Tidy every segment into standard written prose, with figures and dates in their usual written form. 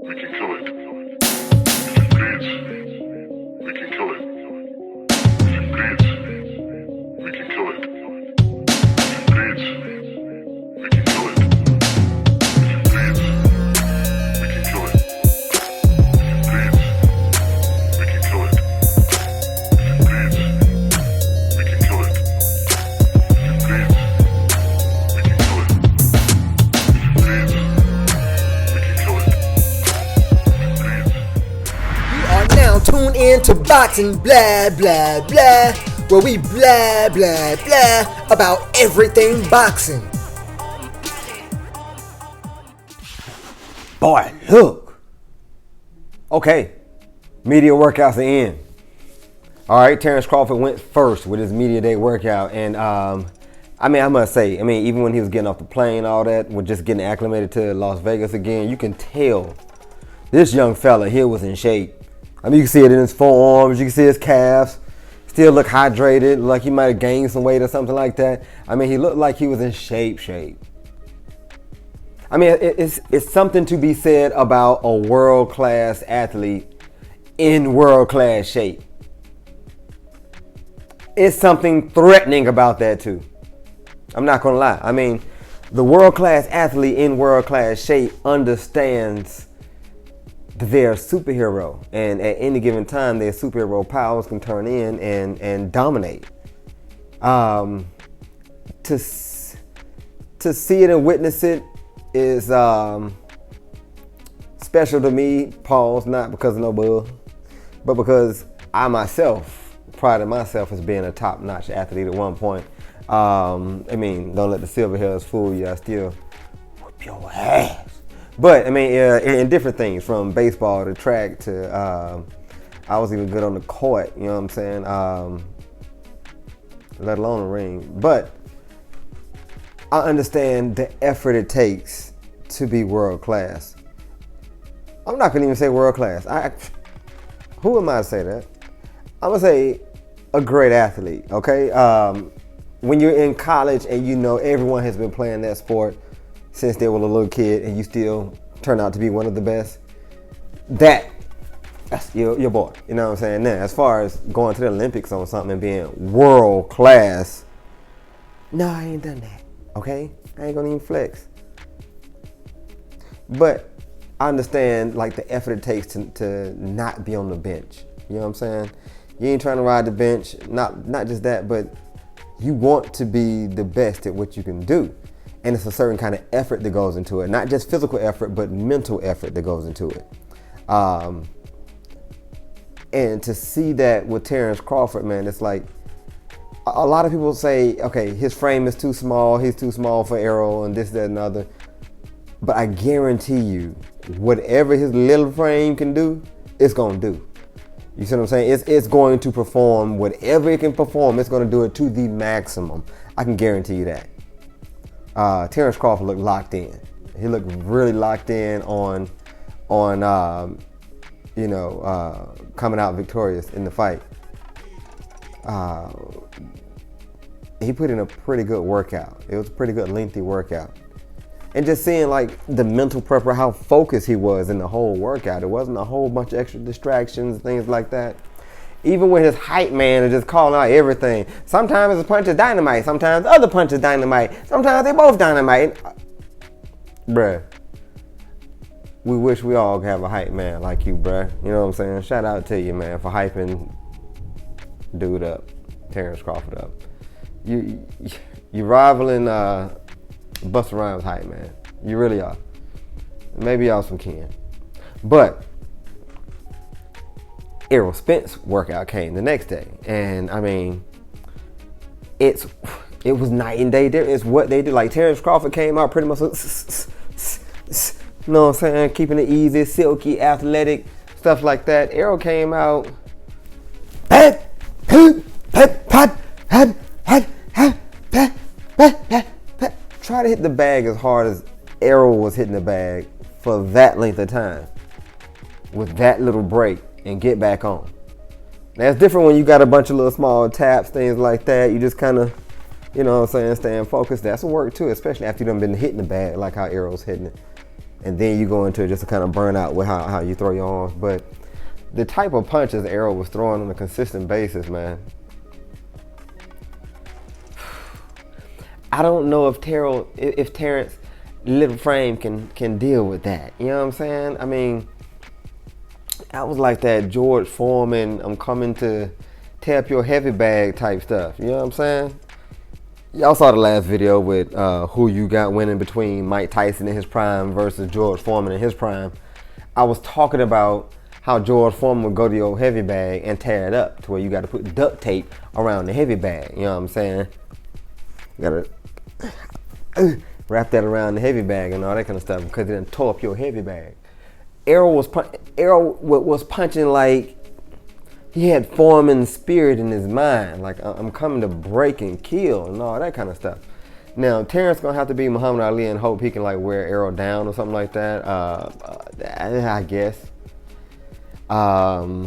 we can kill it. If it bleeds, we can kill it. If it bleeds, we can kill it. If it bleeds, we can kill it. If it bleeds, we can kill it. If it bleeds, we can kill it. If it bleeds, we can kill it. If it bleeds, we can kill it. If it bleeds, we can kill it. Now tune in to Boxing Blah Blah Blah, where we blah blah blah about everything boxing. Boy, look. Okay, media workouts are in. All right, Terence Crawford went first with his media day workout, and I must say, even when he was getting off the plane, all that, with just getting acclimated to Las Vegas again, you can tell this young fella here was in shape. You can see it in his forearms, you can see his calves, still look hydrated, like he might have gained some weight or something like that. He looked like he was in shape. It's something to be said about a world-class athlete in world-class shape. It's something threatening about that too. I'm not gonna lie. The world-class athlete in world-class shape understands they're a superhero, and at any given time their superhero powers can turn in and dominate. To see it and witness it is special to me, pause, not because of no bull, but because I myself prided myself as being a top-notch athlete at one point. Don't let the silver hairs fool you. I still whip your ass. But in different things, from baseball to track to I was even good on the court, you know what I'm saying? Let alone the ring. But I understand the effort it takes to be world class. I'm not gonna even say world class. Who am I to say that? I'm gonna say a great athlete, okay? When you're in college and you know everyone has been playing that sport since they were a little kid, and you still turn out to be one of the best, that's your boy. You know what I'm saying? Now, as far as going to the Olympics on something and being world class, no, I ain't done that. Okay, I ain't gonna even flex. But I understand the effort it takes to not be on the bench. You know what I'm saying? You ain't trying to ride the bench. Not just that, but you want to be the best at what you can do. And it's a certain kind of effort that goes into it. Not just physical effort, but mental effort that goes into it. And to see that with Terence Crawford, man, it's like, a lot of people say, okay, his frame is too small, he's too small for Errol, and this, that, and other. But I guarantee you, whatever his little frame can do, it's gonna do. You see what I'm saying? It's going to perform whatever it can perform. It's going to do it to the maximum. I can guarantee you that. Terence Crawford looked locked in. He looked really locked in on coming out victorious in the fight. He put in a pretty good workout. It was a pretty good lengthy workout. And just seeing the mental prep, how focused he was in the whole workout. It wasn't a whole bunch of extra distractions, things like that. Even when his hype man is just calling out everything. Sometimes his punch is dynamite. Sometimes the other punch is dynamite. Sometimes they both dynamite. Bruh, we wish we all could have a hype man like you, bruh. You know what I'm saying? Shout out to you, man, for hyping dude up, Terence Crawford up. You rivaling Busta Rhymes hype, man. You really are. Maybe y'all some kin. But Errol Spence workout came the next day, and it was night and day difference. It's what they do. Terence Crawford came out pretty much, you know what I'm saying, keeping it easy, silky, athletic, stuff like that. Errol came out, try to hit the bag as hard as Errol was hitting the bag for that length of time, with that little break, and get back on. Now, it's different when you got a bunch of little small taps, things like that. You just kind of, you know what I'm saying, staying focused. That's a work too, especially after you done been hitting the bag like how Errol's hitting it. and then you go into just a kind of burnout with how you throw your arms. But the type of punches Errol was throwing on a consistent basis, man. I don't know if Terence little frame can deal with that. You know what I'm saying? I mean, I was like that George Foreman, I'm coming to tap your heavy bag type stuff. You know what I'm saying? Y'all saw the last video with who you got winning between Mike Tyson in his prime versus George Foreman in his prime. I was talking about how George Foreman would go to your heavy bag and tear it up to where you got to put duct tape around the heavy bag. You know what I'm saying? You gotta wrap that around the heavy bag and all that kind of stuff because it didn't tore up your heavy bag. Errol was punching like he had Foreman's spirit in his mind. Like, I'm coming to break and kill and all that kind of stuff. Now, Terence gonna have to be Muhammad Ali and hope he can like wear Errol down or something like that. I guess. But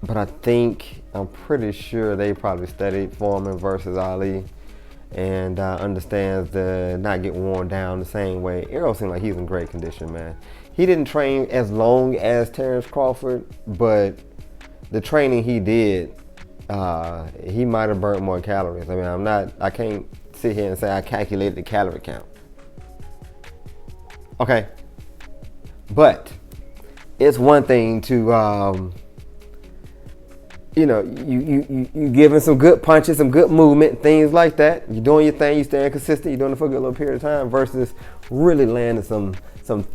I'm pretty sure they probably studied Foreman versus Ali and understands the not get worn down the same way. Errol seemed like he's in great condition, man. He didn't train as long as Terence Crawford, but the training he did, he might have burnt more calories. I mean, I can't sit here and say I calculated the calorie count. Okay. But it's one thing to, you giving some good punches, some good movement, things like that. You're doing your thing, you staying consistent, you're doing it for a good little period of time versus really landing some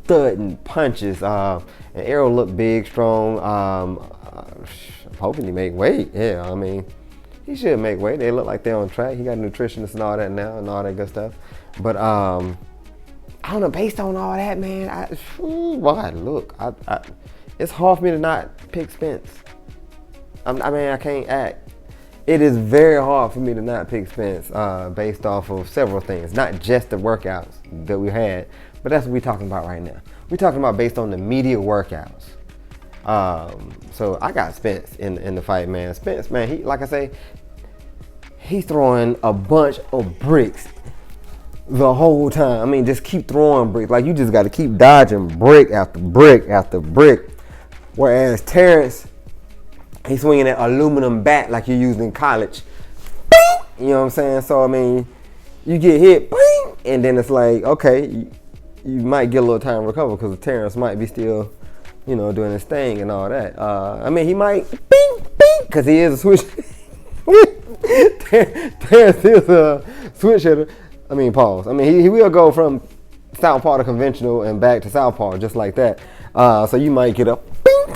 thudding punches. And Errol looked big, strong. I'm hoping he make weight. Yeah, I mean, he should make weight. They look like they're on track. He got a nutritionist and all that now and all that good stuff. But I don't know, based on all that, man, it's hard for me to not pick Spence. I can't act. It is very hard for me to not pick Spence based off of several things, not just the workouts that we had, but that's what we're talking about right now. We're talking about based on the media workouts. So I got Spence in the fight, man. Spence, man, he, like I say, he's throwing a bunch of bricks the whole time. I mean, just keep throwing bricks. Like, you just got to keep dodging brick after brick after brick. Whereas Terence, he's swinging that aluminum bat like you used in college. Bing! You know what I'm saying? So, I mean, you get hit, bing! And then it's like, okay, you might get a little time to recover because Terence might be still, doing his thing and all that. I mean, he might, bing, bing, because he is a switch. Terence is a switch hitter. I mean, pause. I mean, he will go from southpaw to conventional and back to southpaw just like that. So you might get a bing,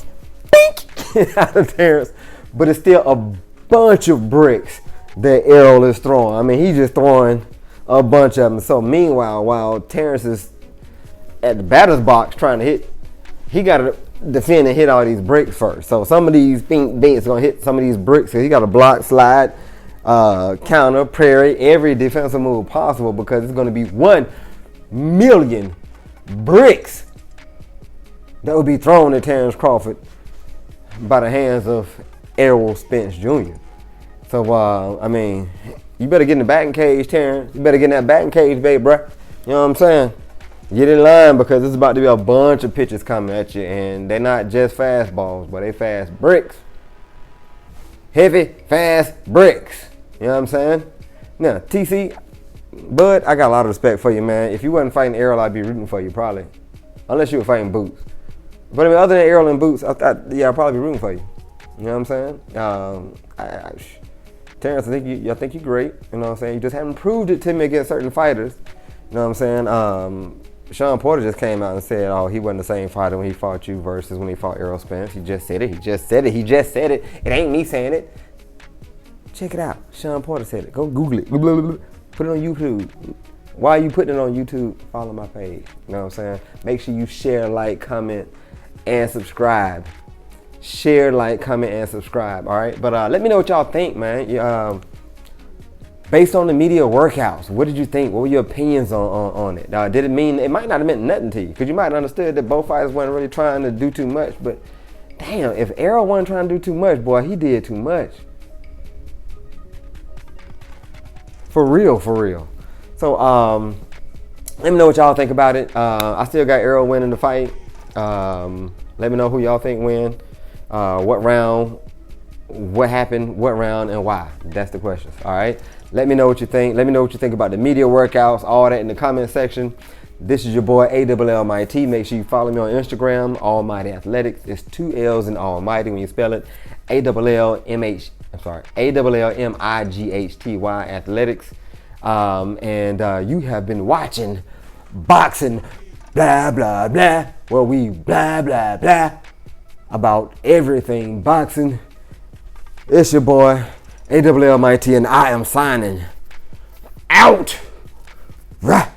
bing out of Terence, but it's still a bunch of bricks that Errol is throwing. I mean, he's just throwing a bunch of them. So meanwhile, while Terence is at the batter's box trying to hit, he got to defend and hit all these bricks first. So some of these is going to hit some of these bricks. So he got to block, slide, counter, parry, every defensive move possible because it's going to be 1 million bricks that will be thrown at Terence Crawford by the hands of Errol Spence Jr. So, I mean, you better get in the batting cage, Terence. You better get in that batting cage, baby, bruh. You know what I'm saying? Get in line because there's about to be a bunch of pitches coming at you, and they're not just fastballs, but they fast bricks. Heavy, fast bricks. You know what I'm saying? Now, TC, Bud, I got a lot of respect for you, man. If you wasn't fighting Errol, I'd be rooting for you, probably. Unless you were fighting Boots. But I mean, other than Errol and Boots, I'd probably be rooting for you. You know what I'm saying? Terence, I think you're great. You know what I'm saying? You just haven't proved it to me against certain fighters. You know what I'm saying? Sean Porter just came out and said, he wasn't the same fighter when he fought you versus when he fought Errol Spence. He just said it. It ain't me saying it. Check it out. Sean Porter said it. Go Google it. Put it on YouTube. While you putting it on YouTube, follow my page. You know what I'm saying? Make sure you share, like, comment, and subscribe. Share, like, comment, and subscribe. All right? But let me know what y'all think, man. Based on the media workouts, what did you think? What were your opinions on it? Did it mean, it might not have meant nothing to you, because you might have understood that both fighters weren't really trying to do too much, but damn, if Errol wasn't trying to do too much, boy, he did too much. For real. So, Let me know what y'all think about it. I still got Errol winning the fight. Let me know who y'all think win. What round, what happened, what round, and why. That's the questions. All right. Let me know what you think. Let me know what you think about the media workouts, all that in the comment section. This is your boy ALLMIT. Make sure you follow me on Instagram, Almighty Athletics. It's 2 L's in Almighty when you spell it. ALLMIGHTY Athletics. And you have been watching Boxing Blah Blah Blah, where we blah blah blah about everything boxing. It's your boy ALLMIT, and I am signing out. Rah.